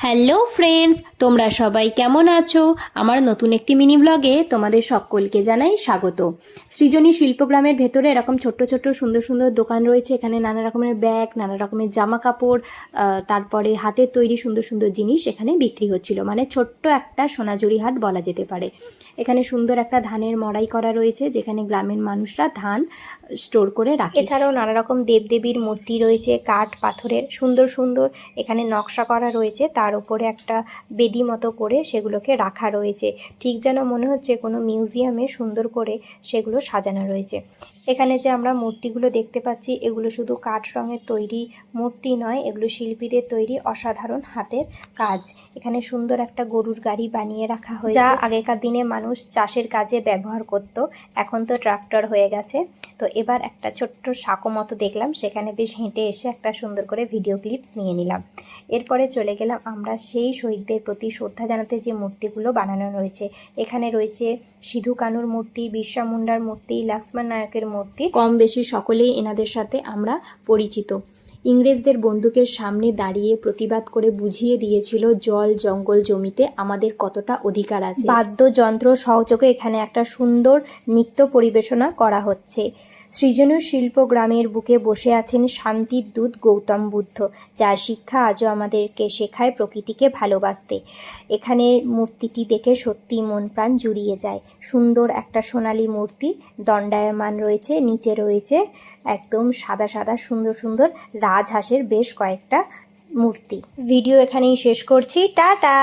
Hello friends, তোমরা সবাই কেমন আছো? আমার নতুন একটি মিনি ব্লগে তোমাদের সকলকে জানাই স্বাগত। সৃজনী শিল্পগ্রামের ভেতরে এরকম ছোট্ট ছোট্ট সুন্দর সুন্দর দোকান রয়েছে। এখানে নানা রকমের ব্যাগ, নানা রকমের জামা কাপড়, তারপরে হাতের তৈরি সুন্দর সুন্দর জিনিস এখানে বিক্রি হচ্ছিল। মানে ছোট্ট একটা সোনাঝুরি হাট বলা যেতে পারে। এখানে সুন্দর একটা ধানের মড়াই করা রয়েছে, যেখানে গ্রামের মানুষরা ধান স্টোর করে রাখে। এছাড়াও নানা রকম দেবদেবীর মূর্তি রয়েছে, কাঠ পাথরের সুন্দর সুন্দর এখানে নকশা করা রয়েছে। তার উপরে একটা বেদি মতো করে সেগুলোকে রাখা রয়েছে, ঠিক যেন মনে হচ্ছে কোনো মিউজিয়ামে সুন্দর করে সেগুলো সাজানো রয়েছে। এখানে যে আমরা মূর্তিগুলো দেখতে পাচ্ছি, এগুলো শুধু কাঠ রঙের তৈরি মূর্তি নয়, এগুলো শিল্পীদের তৈরি অসাধারণ হাতের কাজ। এখানে সুন্দর একটা গরুর গাড়ি বানিয়ে রাখা হয়েছে, যা আগেকার দিনে মানুষ চাষের কাজে ব্যবহার করত। এখন তো ট্রাক্টর হয়ে গেছে। তো এবার একটা ছোট্ট সাঁকো মতো দেখলাম, সেখানে বেশ হেঁটে এসে একটা সুন্দর করে ভিডিও ক্লিপস নিয়ে নিলাম। এরপরে চলে গেলাম আমরা সেই শহীদদের প্রতি শ্রদ্ধা জানাতে যে মূর্তিগুলো বানানো রয়েছে। এখানে রয়েছে সিধু কানুর মূর্তি, বিরসা মুন্ডার মূর্তি, লক্ষ্মণ নায়কের মূর্তি। কম বেশি সকলেই এনাদের সাথে আমরা পরিচিত। ইংরেজদের বন্দুকের সামনে দাঁড়িয়ে প্রতিবাদ করে বুঝিয়ে দিয়েছিল জল জঙ্গল জমিতে আমাদের কতটা অধিকার আছে। বাদ্যযন্ত্র সহযোগে এখানে একটা সুন্দর নৃত্য পরিবেশনা করা হচ্ছে। সৃজনী শিল্পগ্রামের বুকে বসে আছেন শান্তির দূত গৌতম বুদ্ধ, যার শিক্ষা আজও আমাদেরকে শেখায় প্রকৃতিকে ভালোবাসতে। এখানে মূর্তিটি দেখে সত্যি মন প্রাণ জুড়িয়ে যায়। সুন্দর একটা সোনালী মূর্তি দণ্ডায়মান রয়েছে, নিচে রয়েছে একদম সাদা সাদা সুন্দর সুন্দর রাজহাঁসের বেশ কয়েকটা মূর্তি। ভিডিও এখানেই শেষ করছি, টাটা।